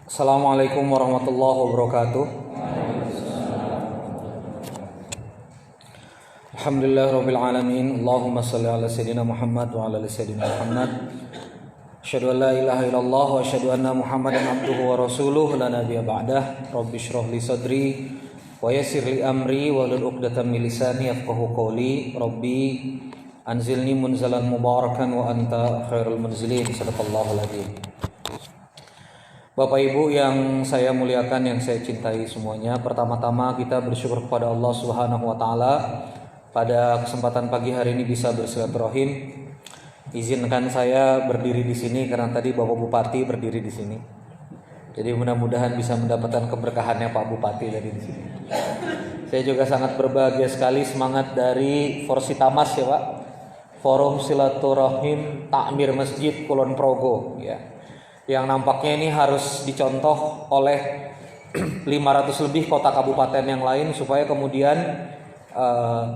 Assalamualaikum warahmatullahi wabarakatuh. Alhamdulillahirabbil alamin. Allahumma shalli ala sayyidina Muhammad wa ala ali sayyidina Muhammad. Asyhadu an la ilaha illallah wa asyhadu anna Muhammadan abduhu wa rasuluh la nabiyya ba'dah. Rabbi shrah li sadri wa yassir li amri wa hlul 'uqdatam min lisani yafqahu qawli. Rabbi anzilni munzalan mubarakan wa anta khairul munzilin. Shadaqallahul adzim. Bapak Ibu yang saya muliakan, yang saya cintai semuanya, pertama-tama kita bersyukur kepada Allah Subhanahu wa taala pada kesempatan pagi hari ini bisa bersilaturahim. Izinkan saya berdiri di sini karena tadi Bapak Bupati berdiri di sini. Jadi mudah-mudahan bisa mendapatkan keberkahannya Pak Bupati tadi di sini. Saya juga sangat berbahagia sekali semangat dari Forsitamas ya Pak. Forum Silaturahim Takmir Masjid Kulon Progo ya. Yang nampaknya ini harus dicontoh oleh 500 lebih kota kabupaten yang lain supaya kemudian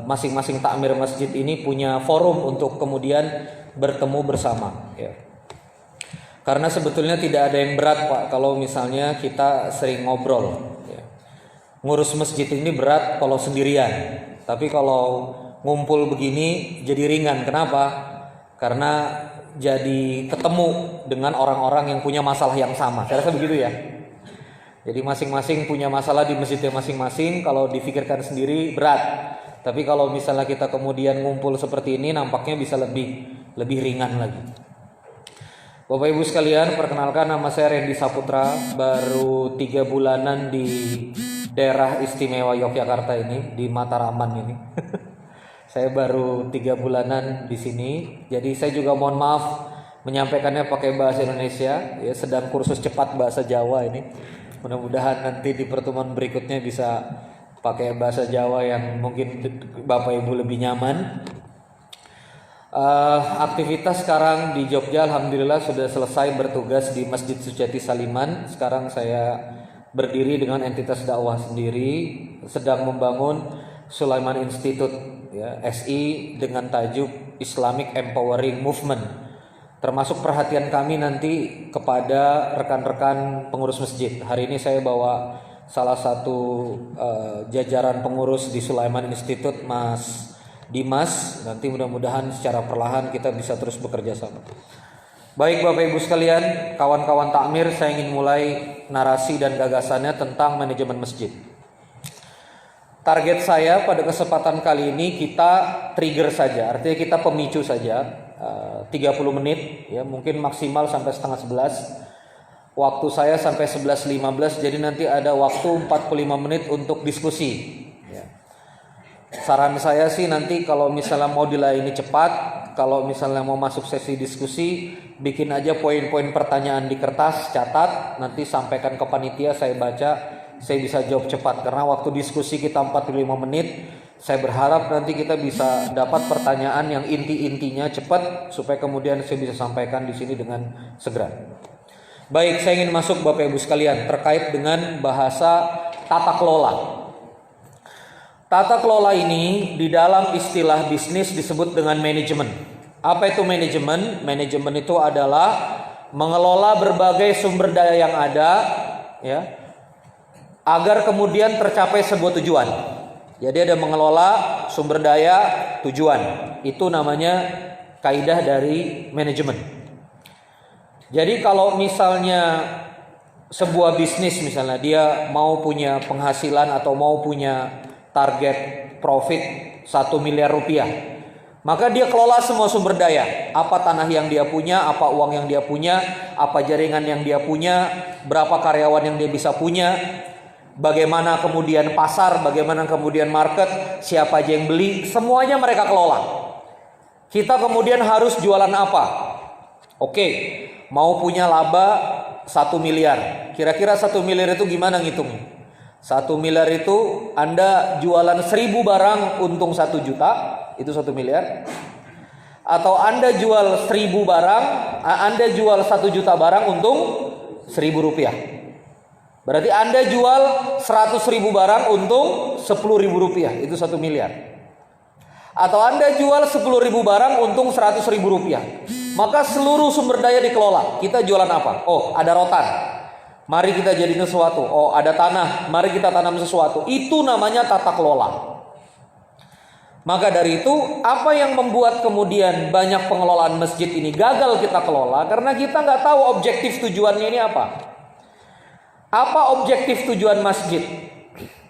masing-masing takmir masjid ini punya forum untuk kemudian bertemu bersama ya. Karena sebetulnya tidak ada yang berat Pak kalau misalnya kita sering ngobrol ya. Ngurus masjid ini berat kalau sendirian, tapi kalau ngumpul begini jadi ringan. Kenapa? Karena jadi ketemu dengan orang-orang yang punya masalah yang sama. Saya rasa begitu ya. Jadi masing-masing punya masalah di masjidnya masing-masing. Kalau difikirkan sendiri berat. Tapi kalau misalnya kita kemudian ngumpul seperti ini, nampaknya bisa lebih ringan lagi. Bapak Ibu sekalian, perkenalkan nama saya Randy Saputra. Baru 3 bulanan di daerah istimewa Yogyakarta ini, di Mataraman ini. Saya baru 3 bulanan di sini, jadi saya juga mohon maaf menyampaikannya pakai bahasa Indonesia. Ya, sedang kursus cepat bahasa Jawa ini. Mudah-mudahan nanti di pertemuan berikutnya bisa pakai bahasa Jawa yang mungkin Bapak Ibu lebih nyaman. Aktivitas sekarang di Jogja, alhamdulillah sudah selesai bertugas di Masjid Sujati Saliman. Sekarang saya berdiri dengan entitas dakwah sendiri, sedang membangun Sulaiman Institute ya, SI dengan tajuk Islamic Empowering Movement. Termasuk perhatian kami nanti kepada rekan-rekan pengurus masjid. Hari ini saya bawa salah satu jajaran pengurus di Sulaiman Institute, Mas Dimas. Nanti mudah-mudahan secara perlahan kita bisa terus bekerja sama. Baik Bapak Ibu sekalian, kawan-kawan takmir, saya ingin mulai narasi dan gagasannya tentang manajemen masjid. Target saya pada kesempatan kali ini kita trigger saja, artinya kita pemicu saja 30 menit ya, mungkin maksimal sampai setengah 11. Waktu saya sampai 11.15, jadi nanti ada waktu 45 menit untuk diskusi ya. Saran saya sih nanti kalau misalnya mau dilayani cepat, kalau misalnya mau masuk sesi diskusi, bikin aja poin-poin pertanyaan di kertas, catat, nanti sampaikan ke panitia, saya baca, saya bisa jawab cepat. Karena waktu diskusi kita 45 menit, saya berharap nanti kita bisa dapat pertanyaan yang inti-intinya cepat supaya kemudian saya bisa sampaikan di sini dengan segera. Baik, saya ingin masuk Bapak Ibu sekalian terkait dengan bahasa tata kelola. Tata kelola ini di dalam istilah bisnis disebut dengan manajemen. Apa itu manajemen? Manajemen itu adalah mengelola berbagai sumber daya yang ada ya, agar kemudian tercapai sebuah tujuan. Jadi ada mengelola sumber daya tujuan. Itu namanya kaidah dari manajemen. Jadi kalau misalnya sebuah bisnis, misalnya dia mau punya penghasilan atau mau punya target profit 1 miliar rupiah, maka dia kelola semua sumber daya. Apa tanah yang dia punya, apa uang yang dia punya, apa jaringan yang dia punya, berapa karyawan yang dia bisa punya, bagaimana kemudian pasar, bagaimana kemudian market, siapa aja yang beli, semuanya mereka kelola. Kita kemudian harus jualan apa? Oke, mau punya laba 1 miliar. Kira-kira 1 miliar itu gimana ngitungnya? 1 miliar itu Anda jualan 1000 barang untung 1 juta, itu 1 miliar. Atau Anda jual 1000 barang, Anda jual 1 juta barang untung 1000 rupiah. Berarti Anda jual 100.000 barang untung 10.000 rupiah, itu 1 miliar. Atau Anda jual 10.000 barang untung 100.000 rupiah. Maka seluruh sumber daya dikelola. Kita jualan apa? Oh, ada rotan. Mari kita jadikan sesuatu. Oh, ada tanah, mari kita tanam sesuatu. Itu namanya tata kelola. Maka dari itu, apa yang membuat kemudian banyak pengelolaan masjid ini gagal kita kelola? Karena kita nggak tahu objektif tujuannya ini apa. Apa objektif tujuan masjid?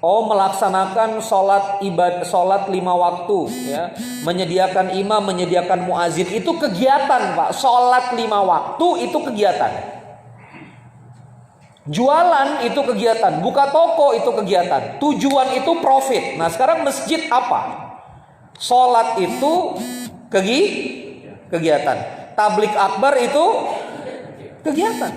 Oh, melaksanakan sholat 5 waktu, ya, menyediakan imam, menyediakan muazin, itu kegiatan, Pak. Sholat 5 waktu itu kegiatan. Jualan itu kegiatan, buka toko itu kegiatan. Tujuan itu profit. Nah, sekarang masjid apa? Sholat itu kegiatan. Tablik akbar itu kegiatan.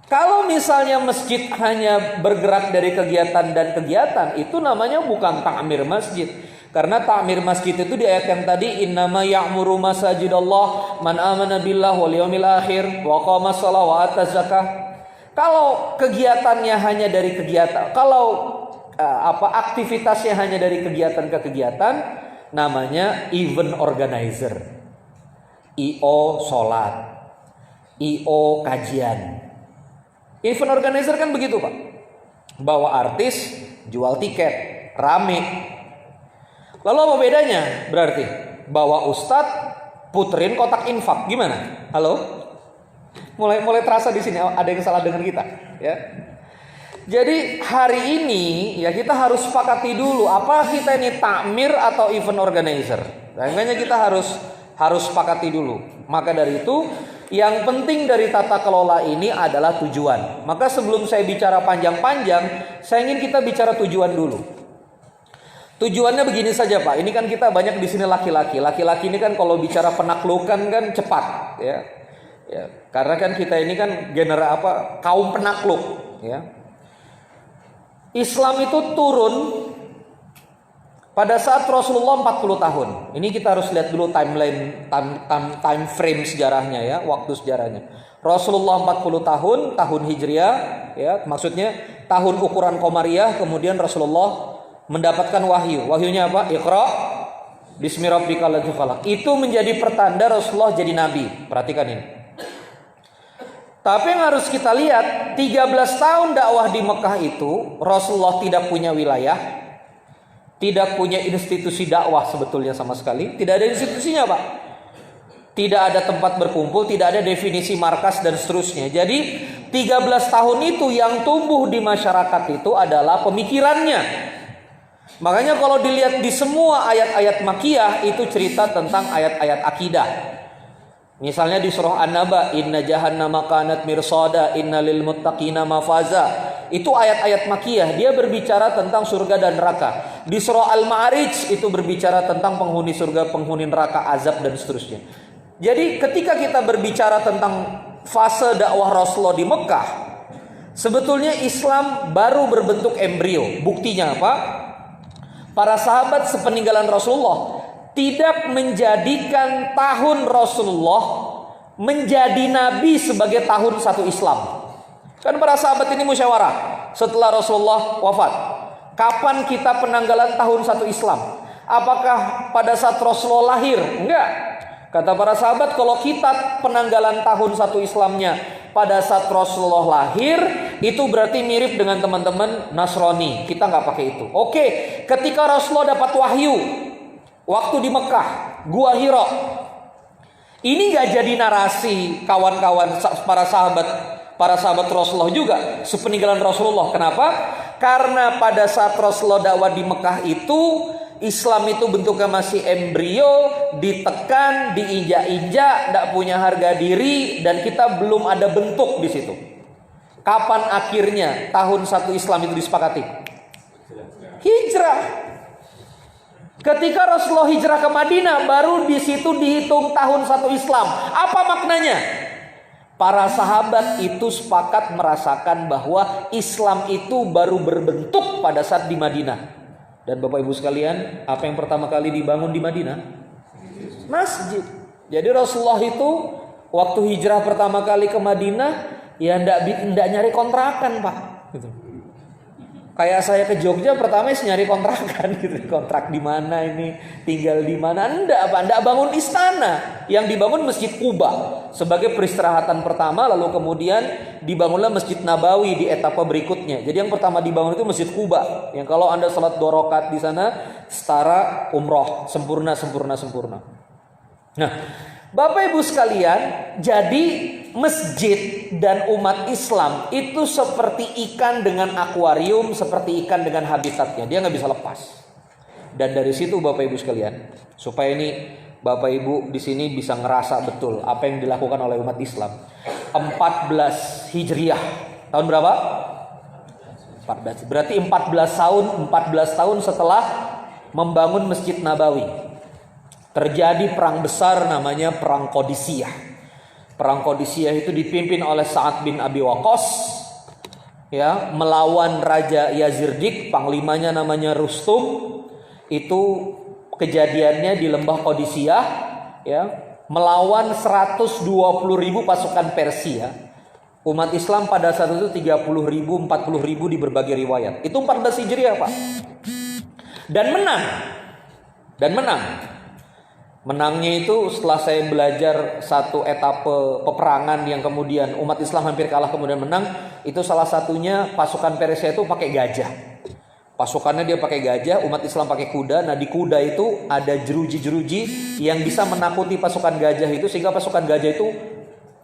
Kalau misalnya masjid hanya bergerak dari kegiatan dan kegiatan, itu namanya bukan ta'mir masjid. Karena ta'mir masjid itu di ayat yang tadi, innama ya'muru masajidallah man amana billah wal yawmil akhir wa qama shalah wa ata zakah. Kalau kegiatannya hanya dari kegiatan, kalau aktivitasnya hanya dari kegiatan ke kegiatan, namanya event organizer. IO sholat, IO kajian. Event organizer kan begitu, Pak. Bawa artis, jual tiket, rame. Lalu apa bedanya? Berarti bawa ustadz, puterin kotak infak, gimana? Halo? Mulai terasa di sini ada yang salah dengan kita, ya. Jadi hari ini ya kita harus sepakati dulu, apa kita ini takmir atau event organizer. Makanya kita harus sepakati dulu. Maka dari itu yang penting dari tata kelola ini adalah tujuan. Maka sebelum saya bicara panjang-panjang, saya ingin kita bicara tujuan dulu. Tujuannya begini saja, Pak. Ini kan kita banyak di sini laki-laki. Laki-laki ini kan kalau bicara penaklukan kan cepat, ya. Ya, karena kan kita ini kan kaum penakluk, ya. Islam itu turun pada saat Rasulullah 40 tahun. Ini kita harus lihat dulu time frame sejarahnya, ya, waktu sejarahnya. Rasulullah 40 tahun Hijriah, ya, maksudnya tahun ukuran Qamariyah, kemudian Rasulullah mendapatkan wahyu. Wahyunya apa? Iqra bismi rabbikal ladzi khalaq. Itu menjadi pertanda Rasulullah jadi nabi. Perhatikan ini. Tapi yang harus kita lihat, 13 tahun dakwah di Mekah itu Rasulullah tidak punya wilayah, tidak punya institusi dakwah sebetulnya sama sekali. Tidak ada institusinya, Pak. Tidak ada tempat berkumpul, tidak ada definisi markas dan seterusnya. Jadi 13 tahun itu yang tumbuh di masyarakat itu adalah pemikirannya. Makanya kalau dilihat di semua ayat-ayat Makkiyah itu cerita tentang ayat-ayat akidah. Misalnya di surah An-Naba, inna jahannama kanat mirsada inna lil muttaqina mafaza. Itu ayat-ayat Makkiyah, dia berbicara tentang surga dan neraka. Di surah Al-Ma'arij itu berbicara tentang penghuni surga, penghuni neraka, azab dan seterusnya. Jadi ketika kita berbicara tentang fase dakwah Rasulullah di Mekah, sebetulnya Islam baru berbentuk embrio. Buktinya apa? Para sahabat sepeninggalan Rasulullah tidak menjadikan tahun Rasulullah menjadi Nabi sebagai tahun satu Islam. Kan para sahabat ini musyawarah setelah Rasulullah wafat. Kapan kita penanggalan tahun satu Islam? Apakah pada saat Rasulullah lahir? Enggak. Kata para sahabat, kalau kita penanggalan tahun satu Islamnya pada saat Rasulullah lahir, itu berarti mirip dengan teman-teman Nasrani. Kita nggak pakai itu. Oke, ketika Rasulullah dapat wahyu waktu di Mekah, Gua Hira, ini nggak jadi narasi kawan-kawan para sahabat Rasulullah juga sepeninggalan Rasulullah. Kenapa? Karena pada saat Rasulullah dakwah di Mekah itu Islam itu bentuknya masih embrio, ditekan, diinjak-injak, tidak punya harga diri, dan kita belum ada bentuk di situ. Kapan akhirnya tahun satu Islam itu disepakati? Hijrah. Ketika Rasulullah hijrah ke Madinah, baru di situ dihitung tahun satu Islam. Apa maknanya? Para sahabat itu sepakat merasakan bahwa Islam itu baru berbentuk pada saat di Madinah. Dan Bapak Ibu sekalian, apa yang pertama kali dibangun di Madinah? Masjid. Jadi Rasulullah itu waktu hijrah pertama kali ke Madinah, ya ndak nyari kontrakan, Pak. Gitu. Kayak saya ke Jogja pertama nyari kontrakan gitu. Kontrak di mana ini, tinggal di mana? Enggak bangun istana. Yang dibangun Masjid Quba sebagai peristirahatan pertama, lalu kemudian dibangunlah Masjid Nabawi di etapa berikutnya. Jadi yang pertama dibangun itu Masjid Quba. Yang kalau Anda salat 2 rakaat di sana setara umroh, sempurna. Nah, Bapak Ibu sekalian, jadi masjid dan umat Islam itu seperti ikan dengan akuarium, seperti ikan dengan habitatnya. Dia nggak bisa lepas. Dan dari situ Bapak Ibu sekalian, supaya ini Bapak Ibu di sini bisa ngerasa betul apa yang dilakukan oleh umat Islam. 14 Hijriah. Tahun berapa? 14. Berarti 14 tahun setelah membangun Masjid Nabawi. Terjadi perang besar namanya Perang Qadisiyah. Perang Qadisiyah itu dipimpin oleh Sa'ad bin Abi Waqqas, ya, melawan Raja Yazirdik, panglimanya namanya Rustum. Itu kejadiannya di lembah Qadisiyah, ya, melawan 120.000 pasukan Persia. Umat Islam pada saat itu 30.000, 40.000 di berbagai riwayat. Itu 14 Hijriah, Pak. Dan menang. Menangnya itu setelah saya belajar satu etape peperangan yang kemudian umat Islam hampir kalah kemudian menang. Itu salah satunya pasukan Persia itu pakai gajah. Pasukannya dia pakai gajah, umat Islam pakai kuda. Nah di kuda itu ada jeruji-jeruji yang bisa menakuti pasukan gajah itu, sehingga pasukan gajah itu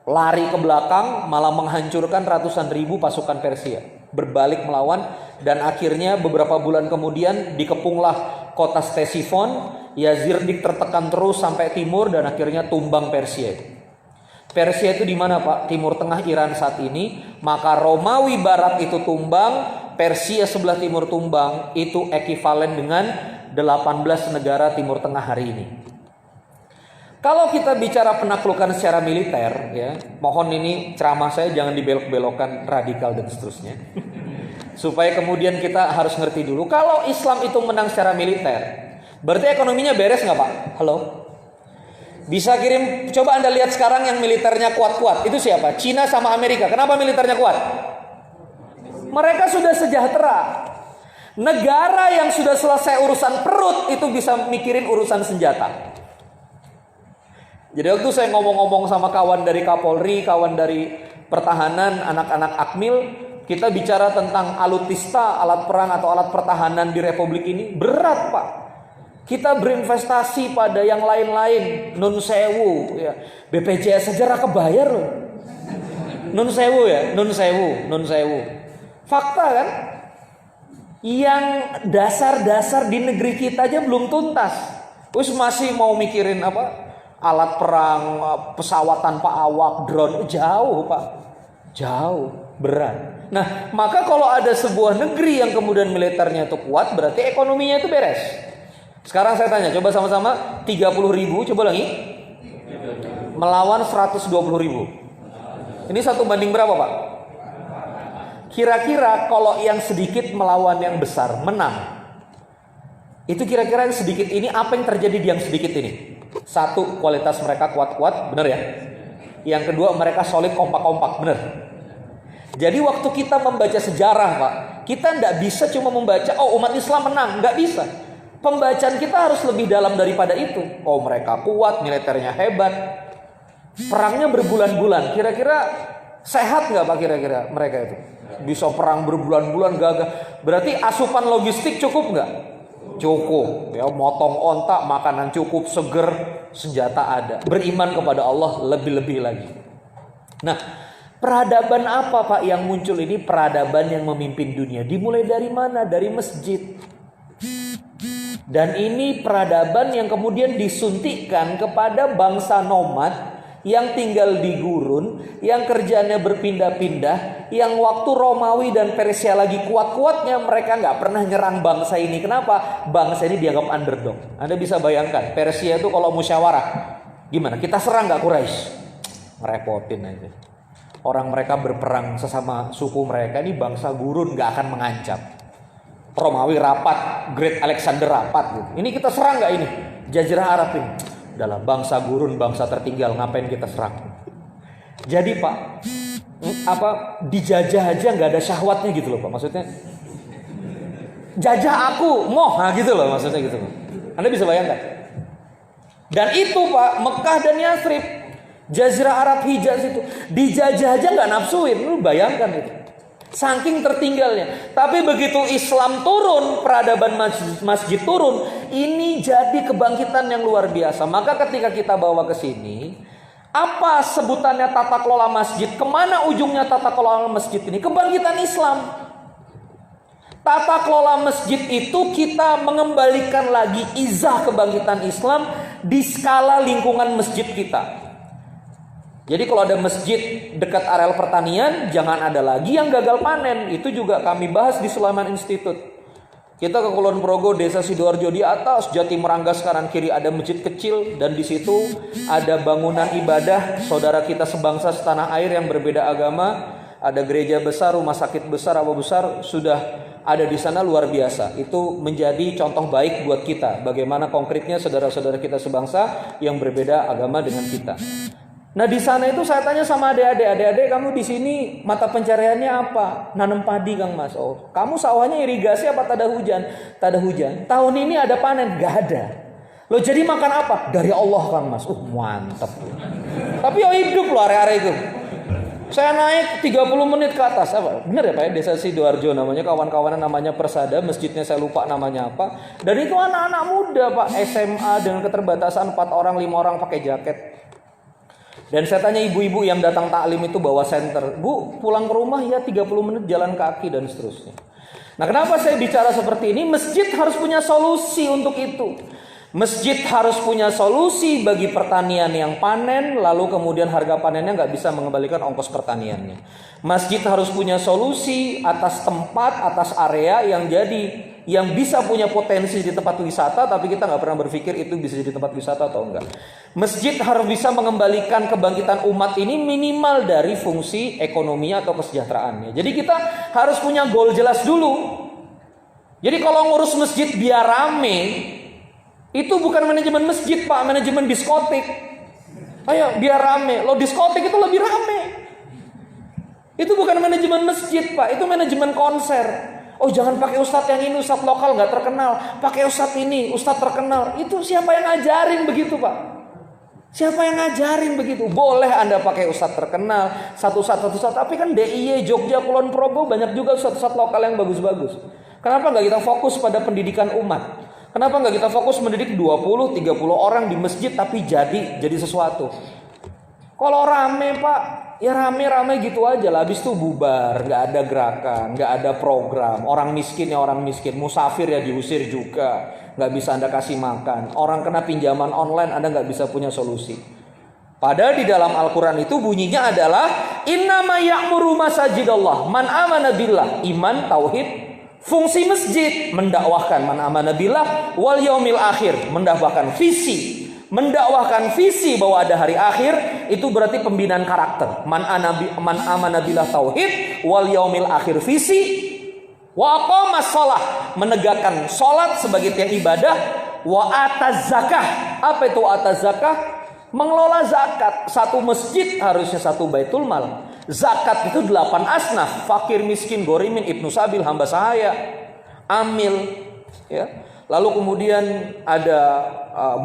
lari ke belakang, malah menghancurkan ratusan ribu pasukan Persia. Berbalik melawan, dan akhirnya beberapa bulan kemudian dikepunglah kota Ctesifon. Yazirdik tertekan terus sampai timur dan akhirnya tumbang Persia itu. Persia itu di mana, Pak? Timur Tengah, Iran saat ini. Maka Romawi Barat itu tumbang, Persia sebelah timur tumbang. Itu ekivalen dengan 18 negara Timur Tengah hari ini. Kalau kita bicara penaklukan secara militer, ya, mohon ini ceramah saya jangan dibelok-belokkan radikal dan seterusnya. Supaya kemudian kita harus ngerti dulu, kalau Islam itu menang secara militer, berarti ekonominya beres nggak, Pak? Halo? Bisa kirim, coba Anda lihat sekarang yang militernya kuat-kuat. Itu siapa? Cina sama Amerika. Kenapa militernya kuat? Mereka sudah sejahtera. Negara yang sudah selesai urusan perut itu bisa mikirin urusan senjata. Jadi waktu saya ngomong-ngomong sama kawan dari Kapolri, kawan dari pertahanan, anak-anak Akmil, kita bicara tentang alutista, alat perang atau alat pertahanan di Republik ini. Berat, Pak. Kita berinvestasi pada yang lain-lain. Nun sewu, ya. BPJS saja raka kebayar loh. Nun sewu ya, nun sewu. Fakta kan? Yang dasar-dasar di negeri kita aja belum tuntas. Terus masih mau mikirin apa? Alat perang, pesawat tanpa awak, drone. Jauh, Pak. Jauh, berat. Nah, maka kalau ada sebuah negeri yang kemudian militernya itu kuat, berarti ekonominya itu beres. Sekarang saya tanya, coba sama-sama 30.000, coba lagi. Melawan 120.000. Ini 1 banding berapa, Pak? Kira-kira kalau yang sedikit melawan yang besar, menang. Itu kira-kira yang sedikit ini, apa yang terjadi di yang sedikit ini? 1, kualitas mereka kuat-kuat, benar ya? Yang kedua, mereka solid, kompak-kompak, benar? Jadi waktu kita membaca sejarah, Pak, kita tidak bisa cuma membaca, oh umat Islam menang, nggak bisa. Pembacaan kita harus lebih dalam daripada itu. Oh mereka kuat, militernya hebat, perangnya berbulan-bulan. Kira-kira sehat nggak, Pak, kira-kira mereka itu? Bisa perang berbulan-bulan gagah. Berarti asupan logistik cukup nggak? Cukup. Ya, motong ontak, makanan cukup, seger, senjata ada. Beriman kepada Allah lebih-lebih lagi. Nah, peradaban apa, Pak, yang muncul ini? Peradaban yang memimpin dunia. Dimulai dari mana? Dari masjid. Dan ini peradaban yang kemudian disuntikkan kepada bangsa nomad yang tinggal di gurun, yang kerjanya berpindah-pindah, yang waktu Romawi dan Persia lagi kuat-kuatnya mereka nggak pernah nyerang bangsa ini. Kenapa? Bangsa ini dianggap underdog. Anda bisa bayangkan, Persia itu kalau musyawarah, gimana? Kita serang nggak Quraisy? Ngerepotin aja. Orang mereka berperang sesama suku mereka, ini bangsa gurun nggak akan mengancam. Romawi rapat, Great Alexander rapat gitu. Ini kita serang nggak ini? Jazirah Arab ini. Dalam bangsa gurun, bangsa tertinggal, ngapain kita serang? Jadi, Pak, dijajah aja nggak ada syahwatnya gitu loh, Pak. Maksudnya jajah aku, moh, nah gitu loh maksudnya gitu. Anda bisa bayangkan. Dan itu Pak, Mekah dan Yathrib, Jazirah Arab Hijaz itu dijajah aja nggak nafsuin, lu bayangkan itu. Saking tertinggalnya. Tapi begitu Islam turun, peradaban masjid turun, ini jadi kebangkitan yang luar biasa. Maka ketika kita bawa ke sini, apa sebutannya tata kelola masjid? Kemana ujungnya tata kelola masjid ini? Kebangkitan Islam. Tata kelola masjid itu kita mengembalikan lagi izah kebangkitan Islam di skala lingkungan masjid kita. Jadi kalau ada masjid dekat areal pertanian, jangan ada lagi yang gagal panen. Itu juga kami bahas di Sulaiman Institute. Kita ke Kulon Progo, Desa Sidoarjo di atas, Jati Meranggas kanan kiri ada masjid kecil, dan di situ ada bangunan ibadah saudara kita sebangsa setanah air yang berbeda agama. Ada gereja besar, rumah sakit besar, apa besar sudah ada di sana, luar biasa. Itu menjadi contoh baik buat kita. Bagaimana konkretnya saudara-saudara kita sebangsa yang berbeda agama dengan kita. Nah di sana itu saya tanya sama adik-adik, kamu di sini mata pencariannya apa? Nanam padi Kang Mas. Oh, kamu sawahnya irigasi apa tak ada hujan? Tak ada hujan. Tahun ini ada panen? Gak ada. Lo jadi makan apa? Dari Allah Kang Mas. Mantap. Tapi hidup lo area-area itu. Saya naik 30 menit ke atas. Apa? Bener ya Pak ya? Desa Sidoarjo namanya, kawan-kawanan namanya Persada, masjidnya saya lupa namanya apa. Dan itu anak-anak muda Pak, SMA dengan keterbatasan 4 orang 5 orang pakai jaket. Dan saya tanya ibu-ibu yang datang taklim itu bawa senter, Bu pulang ke rumah ya 30 menit jalan kaki dan seterusnya. Nah kenapa saya bicara seperti ini? Masjid harus punya solusi untuk itu. Masjid harus punya solusi bagi pertanian yang panen, lalu kemudian harga panennya nggak bisa mengembalikan ongkos pertaniannya. Masjid harus punya solusi atas tempat, atas area yang bisa punya potensi di tempat wisata, tapi kita nggak pernah berpikir itu bisa jadi tempat wisata atau enggak. Masjid harus bisa mengembalikan kebangkitan umat ini minimal dari fungsi ekonomi atau kesejahteraannya. Jadi kita harus punya goal jelas dulu. Jadi kalau ngurus masjid biar rame, itu bukan manajemen masjid Pak, manajemen diskotik. Ayo biar rame, lo diskotik itu lebih rame. Itu bukan manajemen masjid Pak, itu manajemen konser. Oh jangan pakai ustadz yang ini, ustadz lokal nggak terkenal. Pakai ustadz ini, ustadz terkenal. Itu siapa yang ngajarin begitu Pak? Siapa yang ngajarin begitu? Boleh Anda pakai ustadz terkenal, satu ustadz. Tapi kan DIY, Jogja, Kulon Progo banyak juga ustadz lokal yang bagus-bagus. Kenapa nggak kita fokus pada pendidikan umat? Kenapa nggak kita fokus mendidik 20-30 orang di masjid tapi jadi sesuatu? Kalau rame Pak, ya rame-rame gitu aja lah. Habis itu bubar, nggak ada gerakan, nggak ada program. Orang miskin ya orang miskin, musafir ya diusir juga, nggak bisa Anda kasih makan. Orang kena pinjaman online Anda nggak bisa punya solusi. Padahal di dalam Al-Quran itu bunyinya adalah innama ya'muru masajidallah man amana billah, iman, tauhid. Fungsi masjid mendakwahkan man amana billah wal yaumil akhir, mendakwahkan visi. Mendakwahkan visi bahwa ada hari akhir, itu berarti pembinaan karakter. Man amana billah tauhid wal yaumil akhir visi. Wa aqamas shalah, menegakkan salat sebagai tiang ibadah. Wa ataz zakah. Apa itu ataz zakah? Mengelola zakat. Satu masjid harusnya satu baitul mal. Zakat itu 8 asnaf, fakir, miskin, gorimin, ibnu sabil, hamba sahaya, amil, ya. Lalu kemudian ada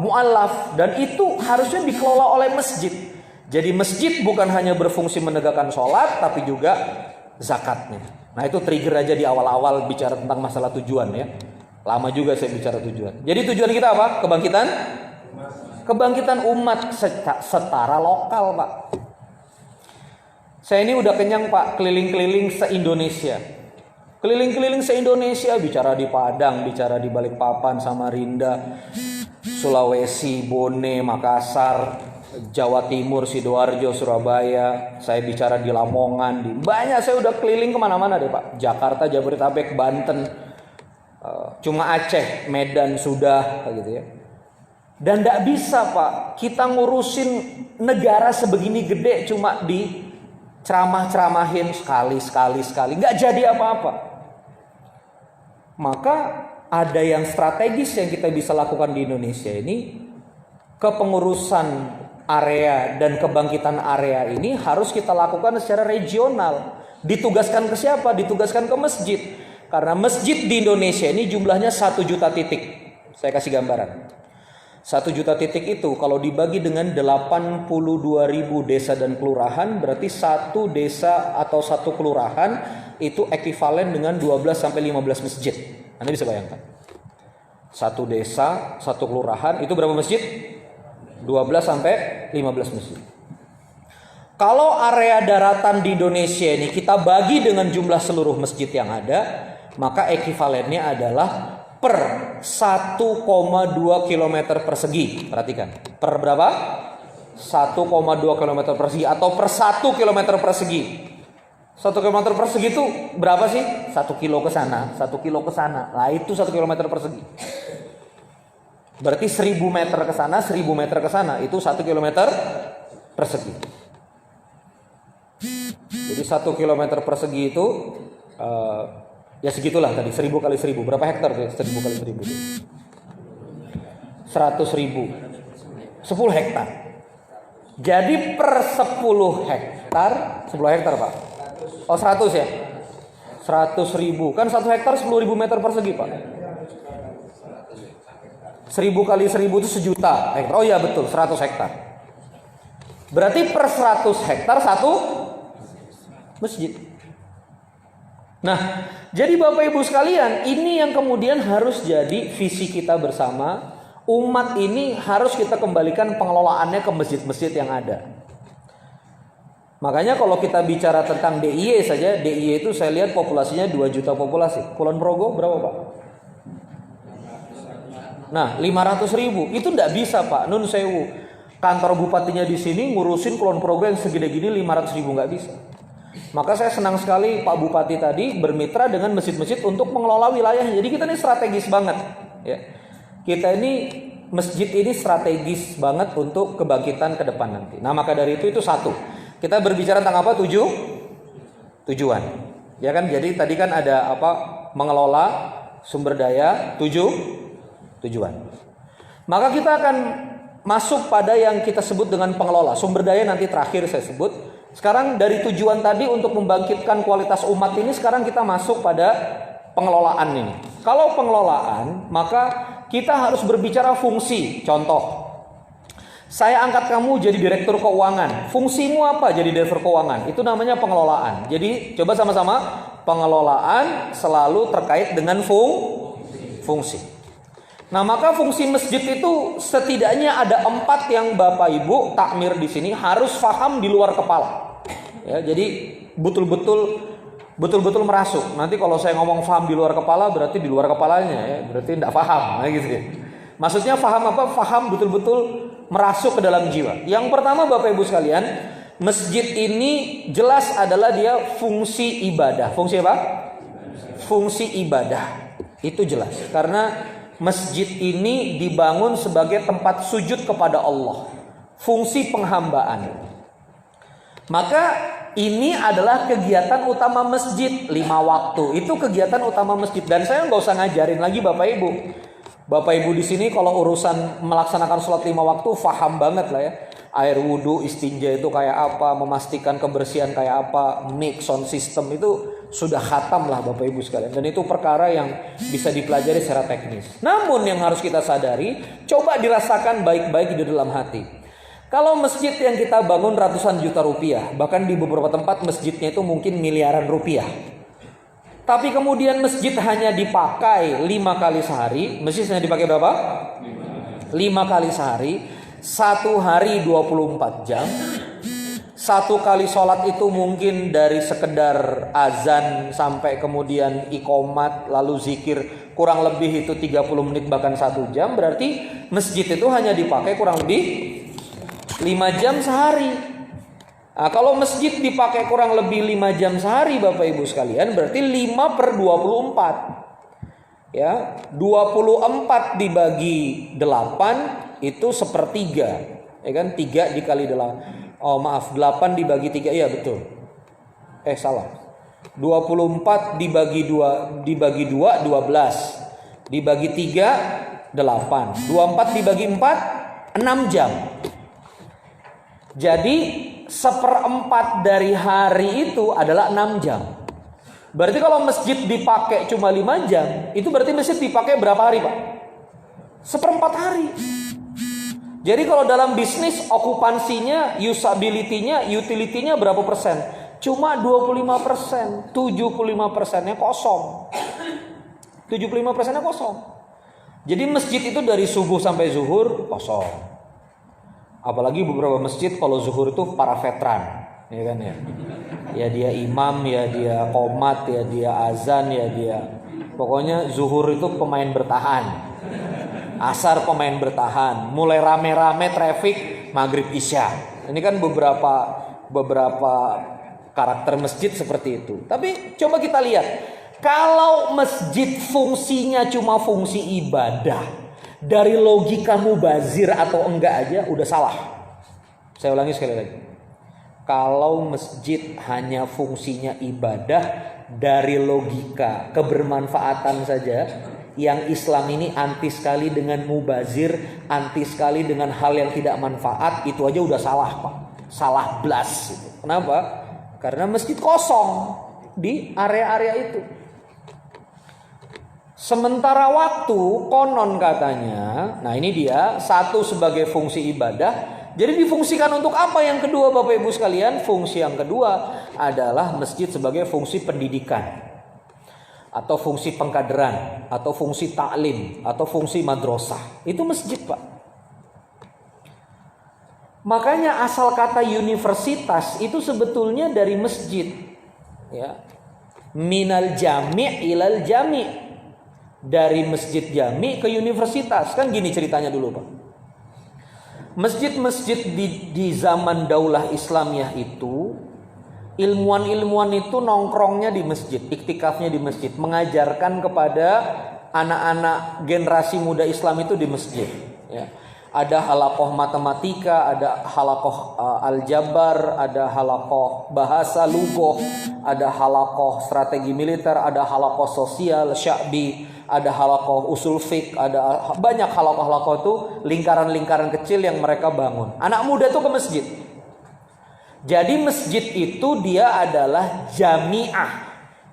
mu'allaf, dan itu harusnya dikelola oleh masjid. Jadi masjid bukan hanya berfungsi menegakkan sholat, tapi juga zakatnya. Nah itu trigger aja di awal-awal bicara tentang masalah tujuan ya. Lama juga saya bicara tujuan. Jadi tujuan kita apa? Kebangkitan umat setara lokal Pak. Saya ini udah kenyang Pak, keliling-keliling se-Indonesia. Keliling-keliling se-Indonesia, bicara di Padang, bicara di Balikpapan, Samarinda, Sulawesi, Bone, Makassar, Jawa Timur, Sidoarjo, Surabaya. Saya bicara di Lamongan, banyak saya udah keliling kemana-mana deh Pak. Jakarta, Jabodetabek, Banten, cuma Aceh, Medan sudah, gitu ya. Dan gak bisa Pak, kita ngurusin negara sebegini gede cuma di ceramah-ceramahin sekali, nggak jadi apa-apa. Maka ada yang strategis yang kita bisa lakukan di Indonesia ini. Kepengurusan area dan kebangkitan area ini harus kita lakukan secara regional. Ditugaskan ke siapa? Ditugaskan ke masjid. Karena masjid di Indonesia ini jumlahnya 1 juta titik. Saya kasih gambaran. 1 juta titik itu kalau dibagi dengan 82.000 desa dan kelurahan, berarti satu desa atau satu kelurahan itu ekuivalen dengan 12 sampai 15 masjid. Anda bisa bayangkan. Satu desa, satu kelurahan itu berapa masjid? 12 sampai 15 masjid. Kalau area daratan di Indonesia ini kita bagi dengan jumlah seluruh masjid yang ada, maka ekuivalennya adalah per 1,2 km persegi. Perhatikan, per berapa? 1,2 km persegi atau per 1 km persegi. 1 km persegi itu berapa sih? 1 kilo ke sana, 1 kilo ke sana. Nah, itu 1 km persegi. Berarti 1000 meter ke sana, 1000 meter ke sana, itu 1 km persegi. Jadi 1 km persegi itu ya segitulah tadi, 1000 kali 1000. Berapa hektar tuh 1000 kali 1000 itu? 100.000. 10 hektar. Jadi per 10 hektar, 10 hektar Pak? Oh 100 ya? 100.000. Kan 1 hektar 10.000 meter persegi Pak. 1000 kali 1000 itu 1 juta hektar. Oh iya betul, 100 hektar. Berarti per 100 hektar satu masjid. Nah, jadi Bapak Ibu sekalian, ini yang kemudian harus jadi visi kita bersama. Umat ini harus kita kembalikan pengelolaannya ke masjid-masjid yang ada. Makanya kalau kita bicara tentang DIY saja, DIY itu saya lihat populasinya 2 juta populasi. Kulon Progo berapa Pak? Nah, 500.000. Itu enggak bisa Pak, nun sewu. Kantor bupatinya di sini ngurusin Kulon Progo yang segede gini 500.000 nggak bisa. Maka saya senang sekali Pak Bupati tadi bermitra dengan masjid-masjid untuk mengelola wilayah. Jadi kita ini strategis banget, ya. Kita ini masjid ini strategis banget untuk kebangkitan ke depan nanti. Nah maka dari itu satu. Kita berbicara tentang apa? Tujuan. Ya kan? Jadi tadi kan ada apa? Mengelola sumber daya, tujuan. Maka kita akan masuk pada yang kita sebut dengan pengelola. Sumber daya nanti terakhir saya sebut. Sekarang dari tujuan tadi untuk membangkitkan kualitas umat ini, sekarang kita masuk pada pengelolaan ini. Kalau pengelolaan, maka kita harus berbicara fungsi. Contoh, saya angkat kamu jadi direktur keuangan. Fungsimu apa jadi direktur keuangan? Itu namanya pengelolaan. Jadi coba sama-sama, pengelolaan selalu terkait dengan fungsi. Nah maka fungsi masjid itu setidaknya ada 4 yang Bapak Ibu takmir di sini harus paham di luar kepala. Ya, jadi betul-betul merasuk. Nanti kalau saya ngomong paham di luar kepala berarti di luar kepalanya, ya, berarti tidak paham, gitu ya. Maksudnya paham apa? Paham betul-betul merasuk ke dalam jiwa. Yang pertama Bapak Ibu sekalian, masjid ini jelas adalah dia fungsi ibadah. Fungsi apa? Fungsi ibadah. Itu jelas. Karena masjid ini dibangun sebagai tempat sujud kepada Allah. Fungsi penghambaan. Maka ini adalah kegiatan utama masjid 5 waktu. Itu kegiatan utama masjid. Dan saya nggak usah ngajarin lagi Bapak Ibu. Bapak Ibu di sini kalau urusan melaksanakan sholat 5 waktu paham banget lah ya. Air wudhu, istinja itu kayak apa, memastikan kebersihan kayak apa, mic, sound system itu sudah khatam lah Bapak Ibu sekalian. Dan itu perkara yang bisa dipelajari secara teknis. Namun yang harus kita sadari, coba dirasakan baik-baik di dalam hati. Kalau masjid yang kita bangun ratusan juta rupiah, bahkan di beberapa tempat masjidnya itu mungkin miliaran rupiah. Tapi kemudian masjid hanya dipakai 5 kali sehari. Masjid hanya dipakai berapa? 5 kali sehari. 1 hari 24 jam. 1 kali sholat itu mungkin dari sekedar azan sampai kemudian iqomat lalu zikir kurang lebih itu 30 menit bahkan 1 jam. Berarti masjid itu hanya dipakai kurang lebih 5 jam sehari. Nah, kalau masjid dipakai kurang lebih 5 jam sehari Bapak Ibu sekalian, berarti 5 per 24. Ya, 24 dibagi 8 itu 1/3, ya kan? 3 dikali 8. Oh maaf, 8 dibagi 3, iya betul. Salah. 24 dibagi 2 12. Dibagi 3 8. 24 dibagi 4 6 jam. Jadi 1/4 dari hari itu adalah 6 jam. Berarti kalau masjid dipakai cuma 5 jam, itu berarti masjid dipakai berapa hari, Pak? 1/4 hari. Jadi kalau dalam bisnis okupansinya, usability-nya, utility-nya berapa persen? Cuma 25%, 75%-nya kosong. 75%-nya kosong. Jadi masjid itu dari subuh sampai zuhur kosong. Apalagi beberapa masjid kalau zuhur itu para veteran, ya kan ya. Ya dia imam, ya dia qomat, ya dia azan, ya dia. Pokoknya zuhur itu pemain bertahan. Asar pemain bertahan. Mulai rame-rame traffic maghrib isya. Ini kan beberapa karakter masjid seperti itu. Tapi coba kita lihat. Kalau masjid fungsinya cuma fungsi ibadah, dari logika mubazir atau enggak aja udah salah. Saya ulangi sekali lagi. Kalau masjid hanya fungsinya ibadah, dari logika kebermanfaatan saja, yang Islam ini anti sekali dengan mubazir, anti sekali dengan hal yang tidak manfaat, itu aja udah salah, Pak. Salah blas. Kenapa? Karena masjid kosong di area-area itu. Sementara waktu konon katanya, nah ini dia, satu sebagai fungsi ibadah, jadi difungsikan untuk apa? Yang kedua Bapak Ibu sekalian, fungsi yang kedua adalah masjid sebagai fungsi pendidikan, atau fungsi pengkaderan, atau fungsi taklim, atau fungsi madrasah. Itu masjid, Pak. Makanya asal kata universitas itu sebetulnya dari masjid, ya. Minal jami' ilal jami'. Dari masjid jami ke universitas. Kan gini ceritanya dulu, Pak. Masjid-masjid di zaman Daulah Islamiyah itu, ilmuwan-ilmuwan itu nongkrongnya di masjid, iktikafnya di masjid, mengajarkan kepada anak-anak generasi muda Islam itu di masjid, ya. Ada halaqah matematika, ada halaqah aljabar, ada halaqah bahasa lughah, ada halaqah strategi militer, ada halaqah sosial sya'bi, ada halaqah usul fiqh, ada banyak halaqah-halaqah itu lingkaran-lingkaran kecil yang mereka bangun. Anak muda itu ke masjid. Jadi masjid itu dia adalah jami'ah.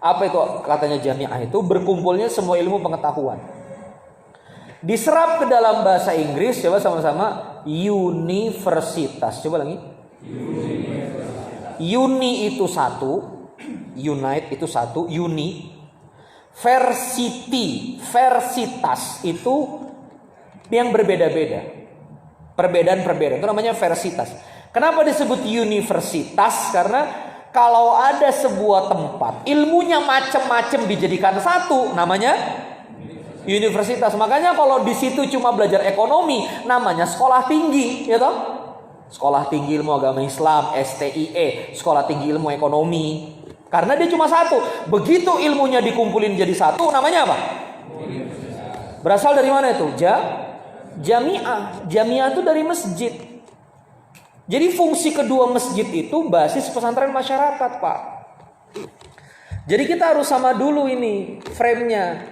Apa itu katanya jami'ah itu? Berkumpulnya semua ilmu pengetahuan. Diserap ke dalam bahasa Inggris, coba sama-sama, universitas. Coba lagi. Uni itu satu, unite itu satu, uni. Versitas itu yang berbeda-beda. Perbedaan-perbedaan itu namanya versitas. Kenapa disebut universitas? Karena kalau ada sebuah tempat ilmunya macam-macam dijadikan satu, namanya universitas. Makanya kalau di situ cuma belajar ekonomi, namanya sekolah tinggi, ya toh? Sekolah tinggi ilmu agama Islam, STIE, sekolah tinggi ilmu ekonomi. Karena dia cuma satu. Begitu ilmunya dikumpulin jadi satu, namanya apa? Berasal dari mana itu? Jami'ah. Jami'ah itu dari masjid. Jadi fungsi kedua masjid itu basis pesantren masyarakat, Pak. Jadi kita harus sama dulu ini frame-nya,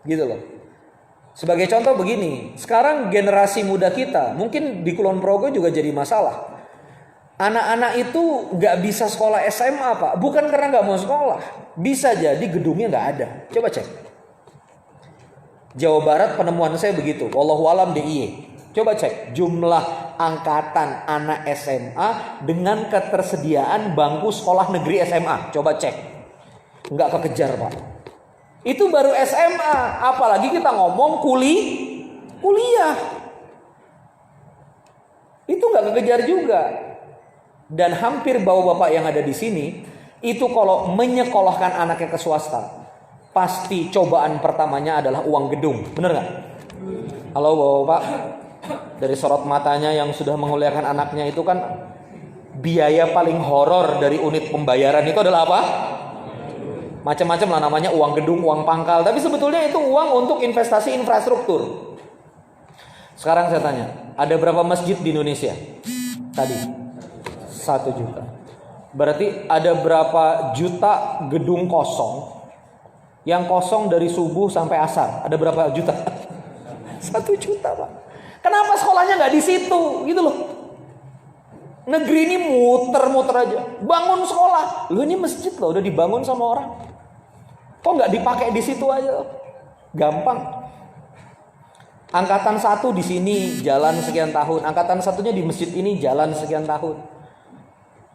gitu loh. Sebagai contoh begini, sekarang generasi muda kita, mungkin di Kulon Progo juga jadi masalah. Anak-anak itu gak bisa sekolah SMA, Pak. Bukan karena gak mau sekolah. Bisa jadi gedungnya gak ada. Coba cek. Jawa Barat penemuan saya begitu. Wallahualam DIY. Coba cek jumlah angkatan anak SMA dengan ketersediaan bangku sekolah negeri SMA. Coba cek. Gak kekejar, Pak. Itu baru SMA, apalagi kita ngomong kuliah. Itu nggak kekejar juga. Dan hampir bapak-bapak yang ada di sini, itu kalau menyekolahkan anaknya ke swasta, pasti cobaan pertamanya adalah uang gedung, bener nggak? Halo bapak-bapak, dari sorot matanya yang sudah menguliakan anaknya itu kan biaya paling horor dari unit pembayaran itu adalah apa? Macam-macam lah namanya, uang gedung, uang pangkal. Tapi sebetulnya itu uang untuk investasi infrastruktur. Sekarang saya tanya, ada berapa masjid di Indonesia? Tadi 1 juta. Berarti ada berapa juta gedung kosong? Yang kosong dari subuh sampai asar. Ada berapa juta? 1 juta, Pak. Kenapa sekolahnya nggak di situ? Gitu loh. Negeri ini muter-muter aja. Bangun sekolah. Loh ini masjid loh, udah dibangun sama orang. Kok nggak dipakai di situ aja? Gampang. Angkatan 1 di sini jalan sekian tahun, angkatan satunya di masjid ini jalan sekian tahun.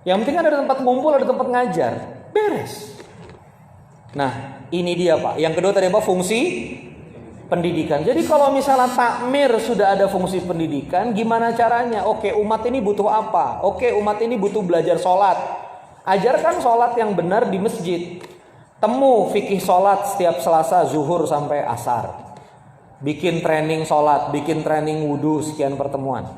Yang penting ada tempat ngumpul, ada tempat ngajar, beres. Nah, ini dia Pak. Yang kedua tadi apa? Fungsi pendidikan. Jadi kalau misalnya takmir sudah ada fungsi pendidikan, gimana caranya? Oke, umat ini butuh apa? Oke, umat ini butuh belajar sholat. Ajarkan sholat yang benar di masjid. Temu fikih sholat setiap Selasa, zuhur sampai asar. Bikin training sholat, bikin training wudhu, sekian pertemuan.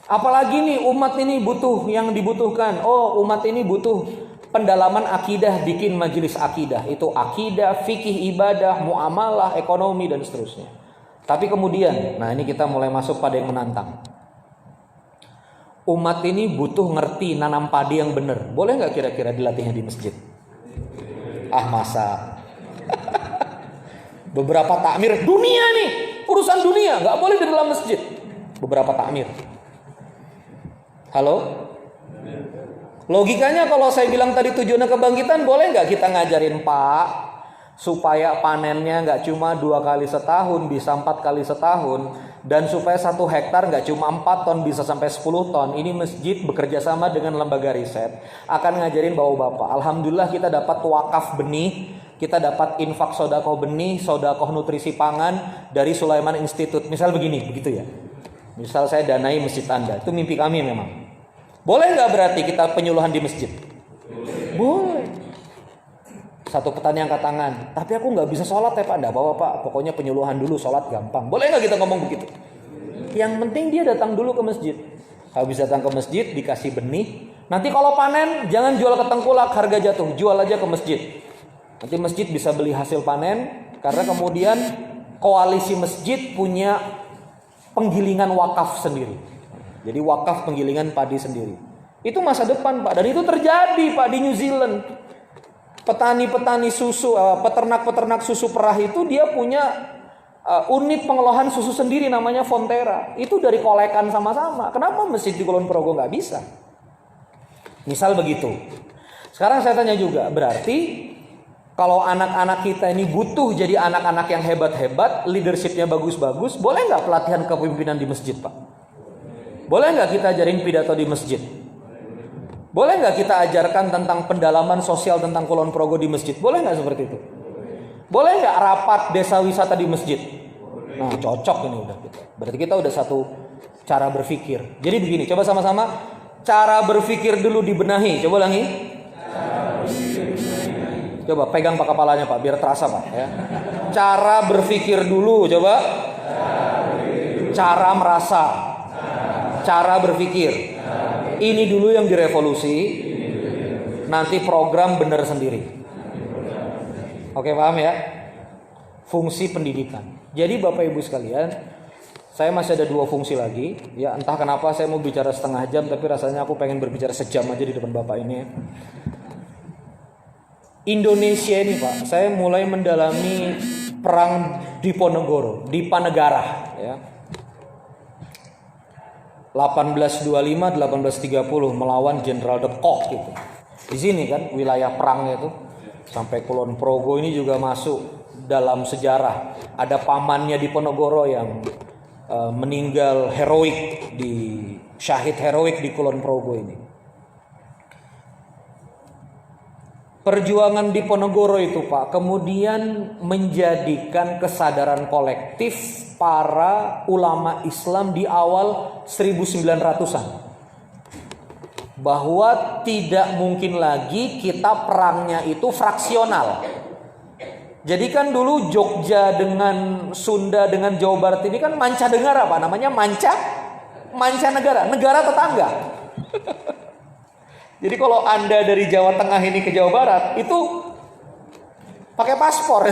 Apalagi nih umat ini butuh yang dibutuhkan. Oh, umat ini butuh pendalaman akidah, bikin majelis akidah. Itu akidah, fikih, ibadah, muamalah, ekonomi, dan seterusnya. Tapi kemudian, nah ini kita mulai masuk pada yang menantang. Umat ini butuh ngerti nanam padi yang benar. Boleh nggak kira-kira dilatihnya di masjid? Ah masa? Beberapa takmir dunia nih, urusan dunia nggak boleh di dalam masjid. Beberapa takmir. Halo? Logikanya kalau saya bilang tadi tujuannya kebangkitan, boleh nggak kita ngajarin Pak supaya panennya nggak cuma 2 kali setahun, bisa 4 kali setahun, dan supaya 1 hektar nggak cuma 4 ton, bisa sampai 10 ton. Ini masjid bekerja sama dengan lembaga riset akan ngajarin bapak-bapak. Alhamdulillah kita dapat wakaf benih. Kita dapat infak sodakoh benih, sodakoh nutrisi pangan dari Sulaiman Institute. Misal begini, begitu ya. Misal saya danai masjid Anda, itu mimpi kami memang. Boleh nggak berarti kita penyuluhan di masjid? Boleh. Satu petani angkat tangan, tapi aku nggak bisa sholat ya Pak. Nggak apa-apa Pak, pokoknya penyuluhan dulu, sholat gampang. Boleh nggak kita ngomong begitu? Yang penting dia datang dulu ke masjid. Habis datang ke masjid, dikasih benih. Nanti kalau panen, jangan jual ke tengkulak, harga jatuh. Jual aja ke masjid. Nanti masjid bisa beli hasil panen, karena kemudian koalisi masjid punya penggilingan wakaf sendiri. Jadi wakaf penggilingan padi sendiri. Itu masa depan Pak, dan itu terjadi Pak di New Zealand. Petani-petani susu, peternak-peternak susu perah itu dia punya unit pengolahan susu sendiri namanya Fonterra. Itu dari kolekan sama-sama. Kenapa masjid di Kulon Progo nggak bisa? Misal begitu. Sekarang saya tanya juga, berarti kalau anak-anak kita ini butuh jadi anak-anak yang hebat-hebat, leadershipnya bagus-bagus, boleh nggak pelatihan kepemimpinan di masjid Pak? Boleh nggak kita ajarin pidato di masjid? Boleh nggak kita ajarkan tentang pendalaman sosial tentang Kulon Progo di masjid? Boleh nggak seperti itu? Boleh nggak rapat desa wisata di masjid? Nah cocok ini udah kita. Berarti kita udah satu cara berpikir. Jadi begini, coba sama-sama cara berpikir dulu dibenahi. Coba ulangi. Coba pegang pak kepalanya Pak, biar terasa Pak ya. Cara berpikir dulu, coba. Cara merasa. Cara berpikir. Ini dulu yang direvolusi. Nanti program benar sendiri. Oke paham ya? Fungsi pendidikan. Jadi Bapak Ibu sekalian, saya masih ada 2 fungsi lagi. Ya entah kenapa saya mau bicara setengah jam, tapi rasanya aku pengen berbicara sejam aja di depan Bapak ini. Indonesia ini Pak, saya mulai mendalami perang Diponegoro, Dipanegara ya. 1825 1830 melawan Jenderal de Kock gitu. Di sini kan wilayah perangnya itu sampai Kulon Progo ini juga masuk dalam sejarah. Ada pamannya Diponegoro yang meninggal heroik syahid heroik di Kulon Progo ini. Perjuangan Diponegoro itu Pak kemudian menjadikan kesadaran kolektif para ulama Islam di awal 1900-an bahwa tidak mungkin lagi kita perangnya itu fraksional. Jadi kan dulu Jogja dengan Sunda dengan Jawa Barat ini kan mancanegara Pak, namanya mancanegara, negara tetangga. Jadi kalau Anda dari Jawa Tengah ini ke Jawa Barat itu pakai paspor.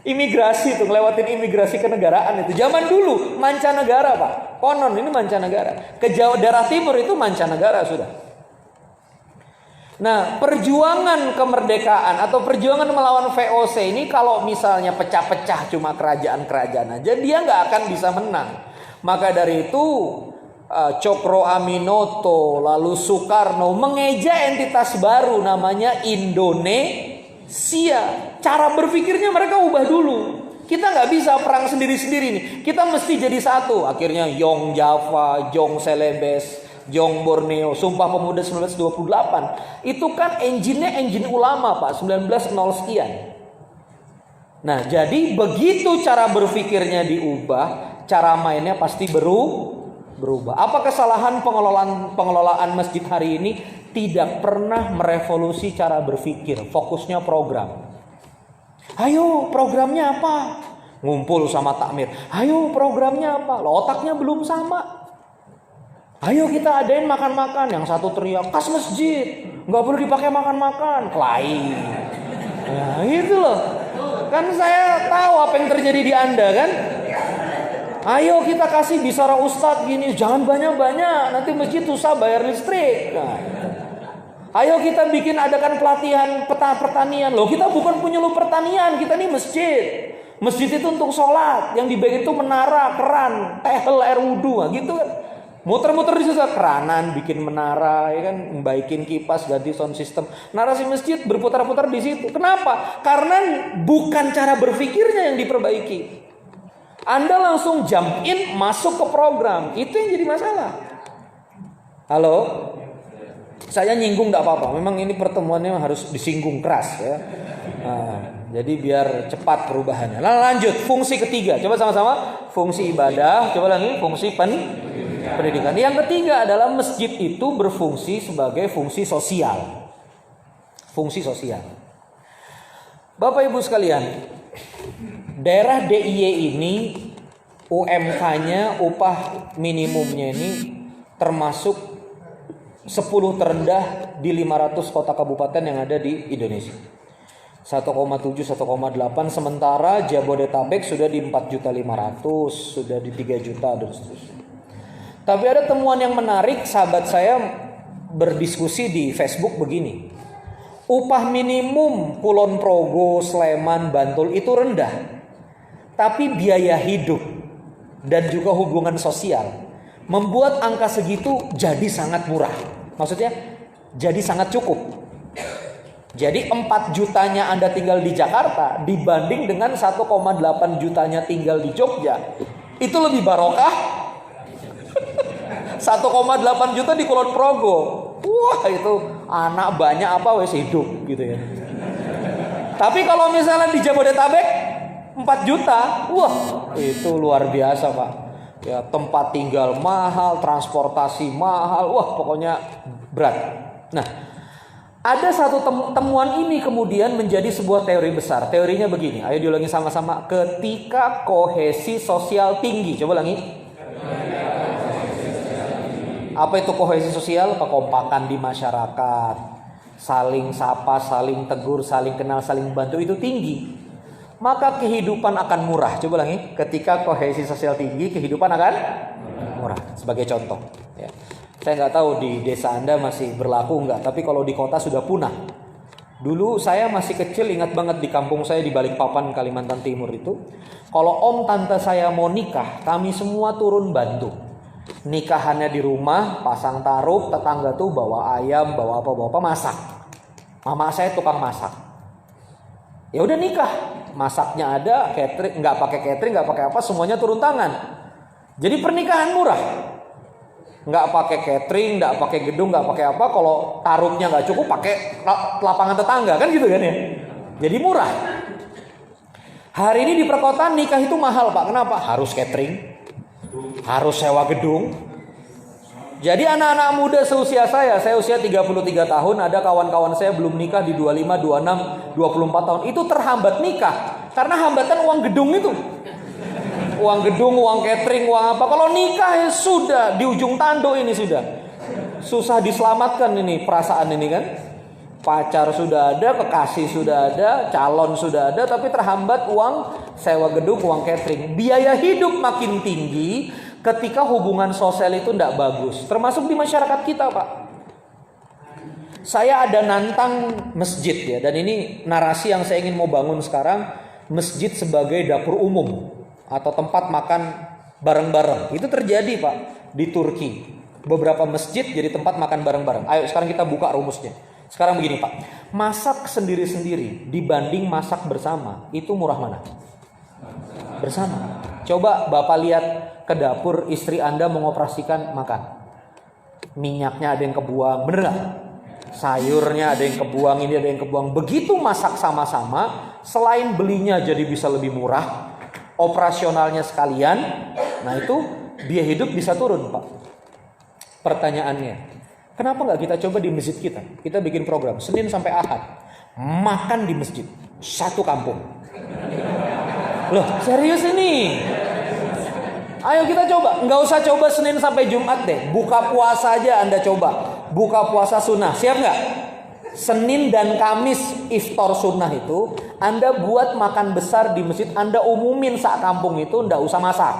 Imigrasi tuh, ngelewatin imigrasi kenegaraan itu. Zaman dulu mancanegara Pak. Konon ini mancanegara. Ke Jawa daerah timur itu mancanegara sudah. Nah, perjuangan kemerdekaan atau perjuangan melawan VOC ini kalau misalnya pecah-pecah cuma kerajaan-kerajaan aja, dia nggak akan bisa menang. Maka dari itu Cokro Aminoto lalu Soekarno mengeja entitas baru namanya Cara berpikirnya mereka ubah dulu. Kita nggak bisa perang sendiri-sendiri nih. Kita mesti jadi satu. Akhirnya Yong Java, Jong Celebes, Jong Borneo, Sumpah Pemuda 1928. Itu kan engine-nya engine ulama Pak, 1900 sekian. Nah, jadi begitu cara berpikirnya diubah, cara mainnya pasti berubah. Apa kesalahan pengelolaan masjid hari ini? Tidak pernah merevolusi cara berpikir, fokusnya program. Ayo programnya apa? Ngumpul sama takmir. Ayo programnya apa? Loh, otaknya belum sama. Ayo kita adain makan-makan. Yang satu teriak, kas masjid, nggak boleh dipakai makan-makan. Kelahi. Nah itu loh. Kan saya tahu apa yang terjadi di Anda kan. Ayo kita kasih bicara ustadz gini, jangan banyak-banyak, nanti masjid susah bayar listrik. Nah. Ayo kita adakan pelatihan pertanian. Loh kita bukan penyuluh pertanian, kita ini masjid. Masjid itu untuk sholat, yang di bagian itu menara, keran, tehel, air wudhu, gitu kan. Muter-muter di situ, keranan, bikin menara, ya kan, membaikin kipas, ganti sound system. Narasi masjid berputar-putar di situ. Kenapa? Karena bukan cara berpikirnya yang diperbaiki. Anda langsung jump in, masuk ke program, itu yang jadi masalah. Halo? Saya nyinggung gak apa-apa. Memang ini pertemuannya harus disinggung keras ya. Nah, jadi biar cepat perubahannya. Lanjut, fungsi ketiga. Coba sama-sama. Fungsi ibadah. Coba lagi, fungsi pendidikan. Yang ketiga adalah masjid itu berfungsi sebagai fungsi sosial. Fungsi sosial. Bapak Ibu sekalian, daerah DIY ini UMK-nya, upah minimumnya ini termasuk 10 terendah di 500 kota kabupaten yang ada di Indonesia. 1,7, 1,8, sementara Jabodetabek sudah di 4.500.000, sudah di 3 juta dan seterusnya. Tapi ada temuan yang menarik, sahabat saya berdiskusi di Facebook begini. Upah minimum Kulon Progo, Sleman, Bantul itu rendah. Tapi biaya hidup dan juga hubungan sosial membuat angka segitu jadi sangat murah. Maksudnya jadi sangat cukup. Jadi 4 jutanya Anda tinggal di Jakarta dibanding dengan 1,8 jutanya tinggal di Jogja, itu lebih barokah. 1,8 juta di Kulon Progo. Wah, itu anak banyak apa wes hidup gitu ya. Tapi kalau misalnya di Jabodetabek 4 juta, wah itu luar biasa Pak. Ya, tempat tinggal mahal, transportasi mahal, wah pokoknya berat. Nah, ada satu temuan ini kemudian menjadi sebuah teori besar. Teorinya begini, ayo diulangi sama-sama. Ketika kohesi sosial tinggi, coba ulangi. Apa itu kohesi sosial? Kekompakan di masyarakat, saling sapa, saling tegur, saling kenal, saling bantu itu tinggi. Maka kehidupan akan murah. Coba lagi, ketika kohesi sosial tinggi, kehidupan akan murah. Sebagai contoh, ya. Saya nggak tahu di desa Anda masih berlaku nggak, tapi kalau di kota sudah punah. Dulu saya masih kecil, ingat banget di kampung saya di Balikpapan, Kalimantan Timur itu, kalau om tante saya mau nikah, kami semua turun bantu. Nikahannya di rumah, pasang taruh, tetangga tuh bawa ayam, bawa apa, masak. Mama saya tukang masak. Ya udah nikah. Masaknya ada, catering nggak pakai catering, nggak pakai apa, semuanya turun tangan. Jadi pernikahan murah, nggak pakai catering, nggak pakai gedung, nggak pakai apa. Kalau taruhnya nggak cukup, pakai lapangan tetangga kan gitu kan ya. Jadi murah. Hari ini di perkotaan nikah itu mahal Pak. Kenapa? Harus catering, harus sewa gedung. Jadi anak-anak muda seusia saya usia 33 tahun, ada kawan-kawan saya belum nikah di 25, 26, 24 tahun. Itu terhambat nikah karena hambatan uang gedung itu. Uang gedung, uang catering, uang apa. Kalau nikah ya sudah di ujung tanduk ini sudah. Susah diselamatkan ini perasaan ini kan. Pacar sudah ada, kekasih sudah ada, calon sudah ada, tapi terhambat uang sewa gedung, uang catering. Biaya hidup makin tinggi ketika hubungan sosial itu tidak bagus. Termasuk di masyarakat kita Pak. Saya ada nantang masjid ya. Dan ini narasi yang saya ingin mau bangun sekarang. Masjid sebagai dapur umum atau tempat makan bareng-bareng. Itu terjadi Pak di Turki. Beberapa masjid jadi tempat makan bareng-bareng. Ayo sekarang kita buka rumusnya. Sekarang begini Pak, masak sendiri-sendiri dibanding masak bersama, itu murah mana? Bersama. Coba Bapak lihat ke dapur, istri Anda mengoperasikan makan. Minyaknya ada yang kebuang, bener gak? Sayurnya ada yang kebuang, ini ada yang kebuang. Begitu masak sama-sama, selain belinya jadi bisa lebih murah, operasionalnya sekalian, nah itu biaya hidup bisa turun Pak. Pertanyaannya, kenapa nggak kita coba di masjid kita? Kita bikin program Senin sampai Ahad, makan di masjid, satu kampung. Loh serius ini? Ayo kita coba, nggak usah coba Senin sampai Jumat deh, buka puasa aja Anda coba. Buka puasa sunnah, siap nggak? Senin dan Kamis iftar sunnah itu Anda buat makan besar di masjid, Anda umumin sak kampung itu, nggak usah masak.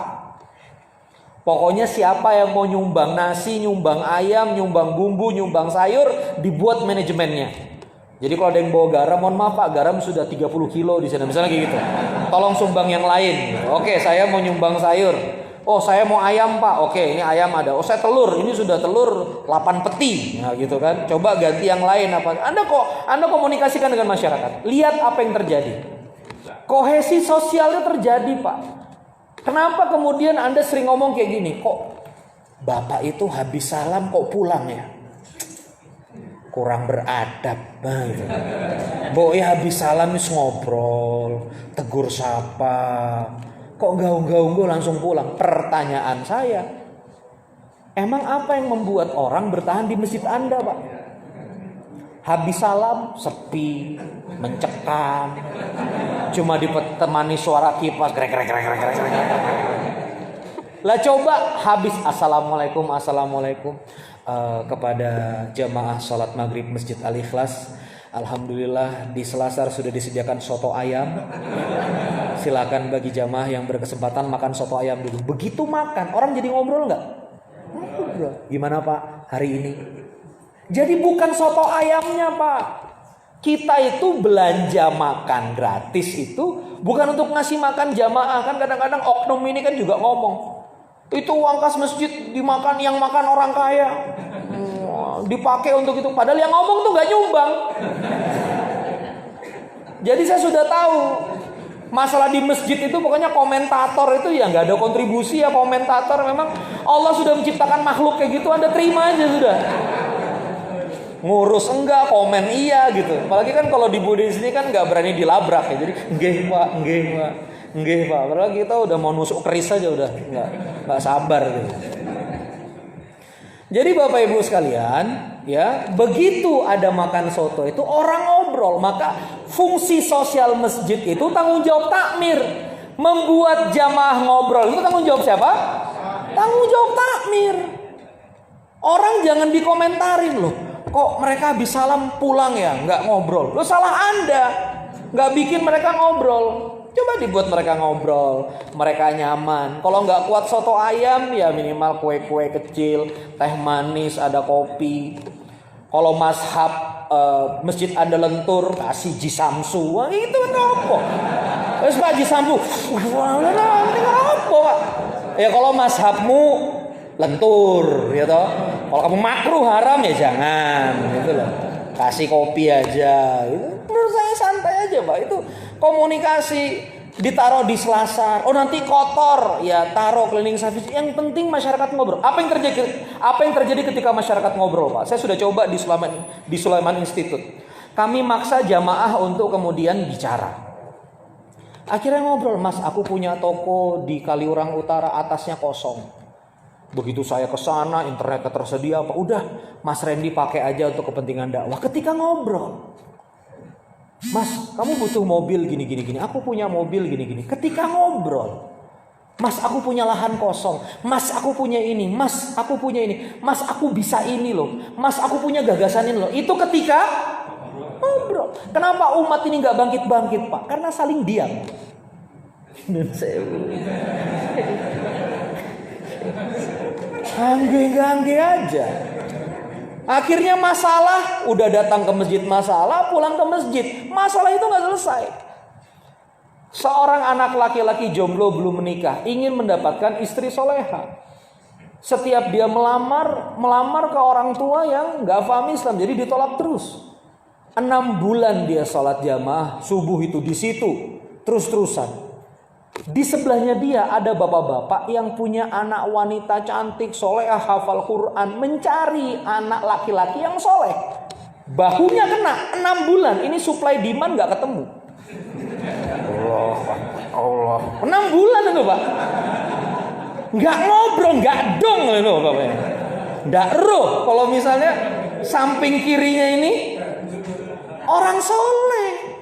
Pokoknya siapa yang mau nyumbang nasi, nyumbang ayam, nyumbang bumbu, nyumbang sayur, dibuat manajemennya. Jadi kalau ada yang bawa garam, mohon maaf Pak, garam sudah 30 kilo di sana, misalnya kayak gitu. Tolong sumbang yang lain. Oke, saya mau nyumbang sayur. Oh saya mau ayam Pak, oke ini ayam ada. Oh saya telur, ini sudah telur 8 peti. Nah gitu kan, coba ganti yang lain apa. Anda komunikasikan dengan masyarakat. Lihat apa yang terjadi. Kohesi sosialnya terjadi Pak. Kenapa kemudian Anda sering ngomong kayak gini? Kok Bapak itu habis salam kok pulang ya? Kurang beradab. Nah, gitu. Boy habis salam ngobrol, tegur sapa. Kok gaung-gaung langsung pulang? Pertanyaan saya, emang apa yang membuat orang bertahan di masjid Anda Pak? Habis salam sepi, mencekam, cuma ditemani suara kipas grek. Lah coba habis assalamualaikum kepada jamaah sholat maghrib Masjid Al-Ikhlas. Alhamdulillah di Selasar sudah disediakan soto ayam. Silakan bagi jamaah yang berkesempatan makan soto ayam dulu. Begitu makan, orang jadi ngobrol nggak? Ngobrol. Gimana Pak hari ini? Jadi bukan soto ayamnya Pak. Kita itu belanja makan gratis itu bukan untuk ngasih makan jamaah. Kan kadang-kadang oknum ini kan juga ngomong, itu uang kas masjid dimakan yang makan orang kaya, dipakai untuk itu. Padahal yang ngomong tuh gak nyumbang. Jadi saya sudah tahu masalah di masjid itu pokoknya komentator itu ya gak ada kontribusi ya komentator. Memang Allah sudah menciptakan makhluk kayak gitu, Anda terima aja sudah. Ngurus enggak, komen iya gitu. Apalagi kan kalau di Budi sini kan gak berani dilabrak ya. Jadi nggih Pak. Padahal kita udah mau nusuk keris aja udah nggak sabar gitu. Jadi Bapak Ibu sekalian, ya begitu ada makan soto itu orang ngobrol, maka fungsi sosial masjid itu tanggung jawab takmir. Membuat jamaah ngobrol itu tanggung jawab siapa? Tanggung jawab takmir. Orang jangan dikomentarin loh. Kok mereka habis salam pulang ya, nggak ngobrol? Lo salah Anda, nggak bikin mereka ngobrol. Coba dibuat mereka ngobrol, mereka nyaman. Kalau nggak kuat soto ayam, ya minimal kue-kue kecil, teh manis, ada kopi. Kalau mazhab masjid Anda lentur, kasih jisamsu. Wah itu kan apa? Terus Pak jisamsu, ini apa Pak? Ya kalau mazhabmu lentur, ya toh. Kalau kamu makruh haram ya jangan, gitu loh. Kasih kopi aja. Itu menurut saya santai aja Pak. Itu komunikasi. Ditaruh di Selasar. Oh nanti kotor, ya taruh cleaning service. Yang penting masyarakat ngobrol. Apa yang terjadi ketika masyarakat ngobrol Pak? Saya sudah coba di Sulaiman Institute. Kami maksa jamaah untuk kemudian bicara. Akhirnya ngobrol, Mas aku punya toko di Kaliurang Utara, atasnya kosong. Begitu saya ke sana, internetnya tersedia apa? Udah, Mas Randy pakai aja untuk kepentingan dakwah. Ketika ngobrol, Mas, kamu butuh mobil gini. Aku punya mobil gini. Ketika ngobrol, Mas, aku punya lahan kosong. Mas, aku punya ini. Mas, aku punya ini. Mas, aku bisa ini loh. Mas, aku punya gagasan ini loh. Itu ketika ngobrol. Kenapa umat ini nggak bangkit Pak? Karena saling diam. Angge aja. Akhirnya masalah, udah datang ke masjid masalah, pulang ke masjid. Masalah itu gak selesai. Seorang anak laki-laki jomblo belum menikah, ingin mendapatkan istri soleha. Setiap dia melamar ke orang tua yang gak paham Islam, jadi ditolak terus. 6 bulan dia sholat jamaah subuh itu di situ terus-terusan. Di sebelahnya dia ada bapak-bapak yang punya anak wanita cantik, solehah, hafal Quran, mencari anak laki-laki yang soleh. Bahunya kena 6 bulan. Ini supply demand gak ketemu. Allah. 6 bulan itu Pak. Gak ngobrol, gak dong itu bapaknya. Gak roh. Kalau misalnya samping kirinya ini orang soleh.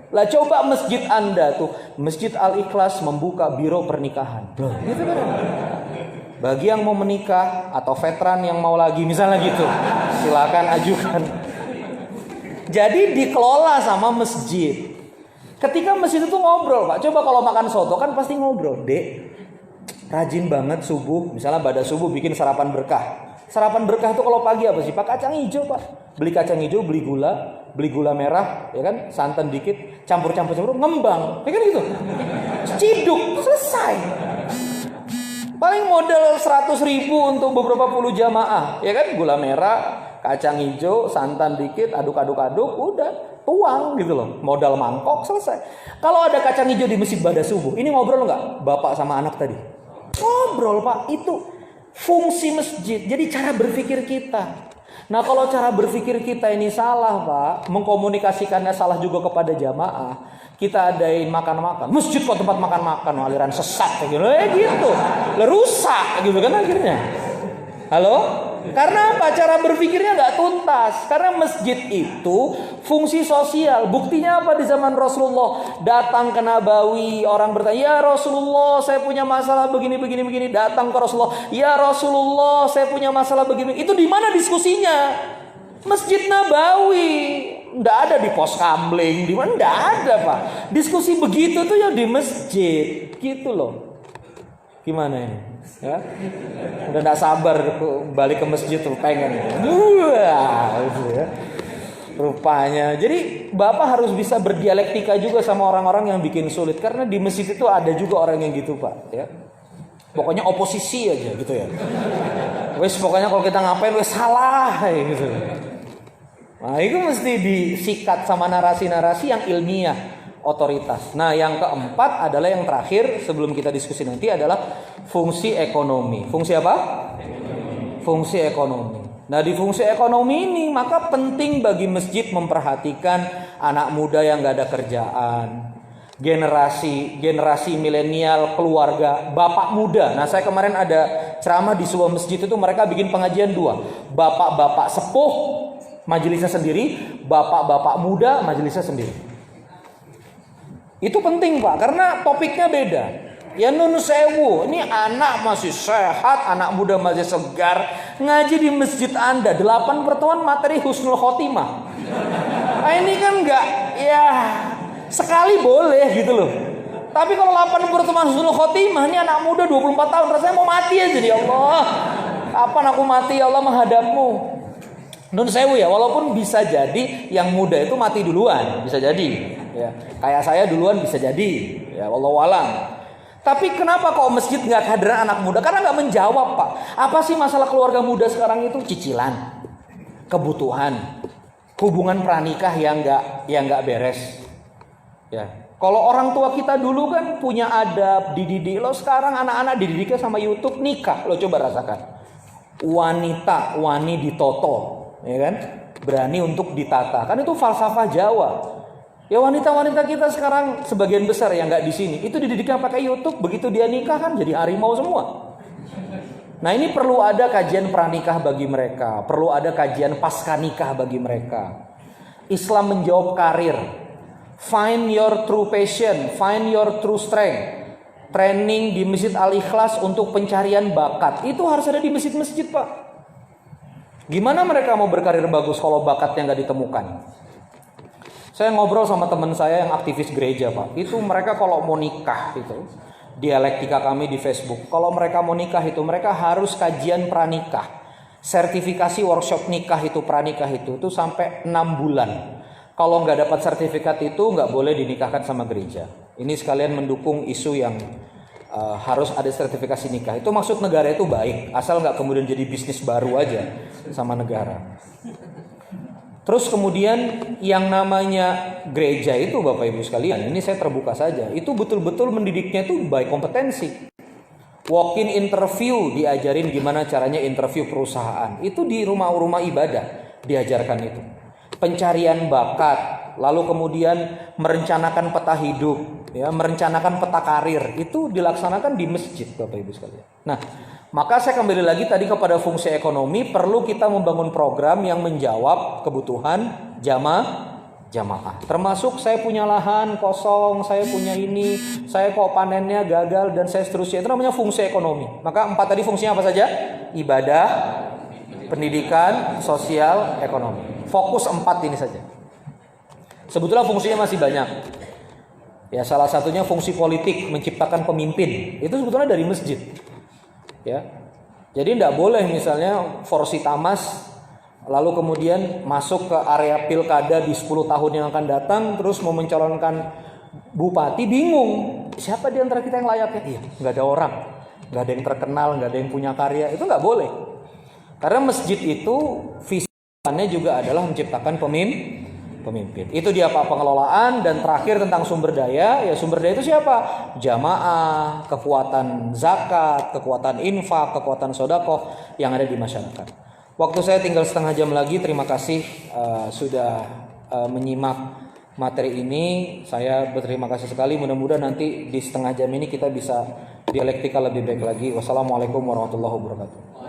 Lah coba masjid Anda tuh, Masjid Al-Ikhlas membuka biro pernikahan. Loh, gitu kan? Bagi yang mau menikah atau veteran yang mau lagi misalnya gitu, silakan ajukan. Jadi dikelola sama masjid. Ketika masjid itu ngobrol, Pak. Coba kalau makan soto kan pasti ngobrol, Dek. Rajin banget subuh, misalnya pada subuh bikin sarapan berkah. Sarapan berkah tuh kalau pagi apa sih? Pak, kacang hijau, Pak. Beli kacang hijau, beli gula merah, ya kan? Santan dikit, campur ngembang. Ya kan gitu. Ciduk, selesai. Paling modal 100.000 untuk beberapa puluh jamaah, ya kan? Gula merah, kacang hijau, santan dikit, aduk, udah tuang gitu loh. Modal mangkok selesai. Kalau ada kacang hijau di masjid pada subuh, ini ngobrol nggak? Bapak sama anak tadi. Ngobrol, Pak. Itu fungsi masjid. Jadi cara berpikir kita. Nah kalau cara berpikir kita ini salah Pak, mengkomunikasikannya salah juga kepada jamaah. Kita adain makan-makan, masjid kok tempat makan-makan, aliran sesat kayak gitu. Rusak gitu kan akhirnya. Halo? Karena apa? Cara berpikirnya nggak tuntas. Karena masjid itu fungsi sosial. Buktinya apa di zaman Rasulullah? Datang ke Nabawi, orang bertanya, ya Rasulullah, saya punya masalah begini. Datang ke Rasulullah, ya Rasulullah, saya punya masalah begini. Itu di mana diskusinya? Masjid Nabawi. Nggak ada di pos kamling, di mana? Nggak ada Pak. Diskusi begitu tuh ya di masjid, gitu loh. Gimana ini? Ya? Udah gak sabar balik ke masjid tuh pengen gitu ya. Rupanya. Jadi Bapak harus bisa berdialektika juga sama orang-orang yang bikin sulit. Karena di masjid itu ada juga orang yang gitu Pak ya. Pokoknya oposisi aja gitu ya. Wes pokoknya kalau kita ngapain wes salah gitu. Nah itu mesti disikat sama narasi-narasi yang ilmiah, otoritas. Nah yang keempat adalah yang terakhir sebelum kita diskusi nanti adalah fungsi ekonomi. Fungsi apa? Fungsi ekonomi. Nah di fungsi ekonomi ini maka penting bagi masjid memperhatikan anak muda yang gak ada kerjaan, generasi milenial, keluarga, bapak muda. Nah saya kemarin ada ceramah di sebuah masjid itu mereka bikin pengajian 2. Bapak-bapak sepuh majelisnya sendiri, bapak-bapak muda majelisnya sendiri. Itu penting Pak, karena topiknya beda. Ya nun sewu, ini anak masih sehat, anak muda masih segar, ngaji di masjid Anda 8 pertemuan materi husnul khotimah. Nah ini kan enggak, ya sekali boleh gitu loh. Tapi kalau 8 pertemuan husnul khotimah, ini anak muda 24 tahun, rasanya mau mati aja ya Allah. Kapan aku mati ya Allah menghadapmu? Nun sewu ya, walaupun bisa jadi yang muda itu mati duluan, bisa jadi. Ya, kayak saya duluan bisa jadi. Ya, wallahu alam. Tapi kenapa kok masjid nggak kehadiran anak muda? Karena nggak menjawab Pak. Apa sih masalah keluarga muda sekarang itu? Cicilan, kebutuhan, hubungan pranikah yang nggak beres. Ya, kalau orang tua kita dulu kan punya adab, dididik. Lo sekarang anak-anak dididiknya sama YouTube nikah. Lo coba rasakan. Wani ditoto, ya kan? Berani untuk ditata. Kan itu falsafah Jawa. Ya wanita-wanita kita sekarang sebagian besar yang nggak di sini itu dididiknya pakai YouTube, begitu dia nikah kan jadi harimau semua. Nah ini perlu ada kajian pranikah bagi mereka, perlu ada kajian pasca nikah bagi mereka. Islam menjawab karir, find your true passion, find your true strength. Training di Masjid Al-Ikhlas untuk pencarian bakat itu harus ada di masjid-masjid Pak. Gimana mereka mau berkarir bagus kalau bakatnya nggak ditemukan? Saya ngobrol sama teman saya yang aktivis gereja Pak. Itu mereka kalau mau nikah itu, dialektika kami di Facebook. Kalau mereka mau nikah itu, mereka harus kajian pranikah. Sertifikasi workshop nikah itu, pranikah itu sampai 6 bulan. Kalau nggak dapat sertifikat itu nggak boleh dinikahkan sama gereja. Ini sekalian mendukung isu yang harus ada sertifikasi nikah. Itu maksud negara itu baik, asal nggak kemudian jadi bisnis baru aja sama negara. Terus kemudian yang namanya gereja itu Bapak Ibu sekalian, ini saya terbuka saja, itu betul-betul mendidiknya itu by kompetensi. Walk-in interview, diajarin gimana caranya interview perusahaan. Itu di rumah-rumah ibadah diajarkan itu. Pencarian bakat, lalu kemudian merencanakan peta hidup, ya, merencanakan peta karir, itu dilaksanakan di masjid Bapak Ibu sekalian. Nah, maka saya kembali lagi tadi kepada fungsi ekonomi, perlu kita membangun program yang menjawab kebutuhan jamaah. Termasuk saya punya lahan kosong, saya punya ini, saya kok panennya gagal dan saya seterusnya. Itu namanya fungsi ekonomi. Maka 4 tadi fungsinya apa saja? Ibadah, pendidikan, sosial, ekonomi. Fokus 4 ini saja. Sebetulnya fungsinya masih banyak. Ya, salah satunya fungsi politik, menciptakan pemimpin. Itu sebetulnya dari masjid. Ya. Jadi tidak boleh misalnya Forsi Tamas lalu kemudian masuk ke area pilkada di 10 tahun yang akan datang, terus mau mencalonkan bupati, bingung siapa di antara kita yang layaknya. Iya, nggak ada orang, nggak ada yang terkenal, nggak ada yang punya karya. Itu nggak boleh, karena masjid itu visinya juga adalah menciptakan pemimpin. Itu dia Pak, pengelolaan. Dan terakhir tentang sumber daya. Ya, sumber daya itu siapa? Jamaah, kekuatan zakat, kekuatan infak, kekuatan sedekah yang ada di masyarakat. Waktu saya tinggal setengah jam lagi. Terima kasih sudah menyimak materi ini. Saya berterima kasih sekali. Mudah-mudahan nanti di setengah jam ini kita bisa dialektika lebih baik lagi. Wassalamualaikum warahmatullahi wabarakatuh.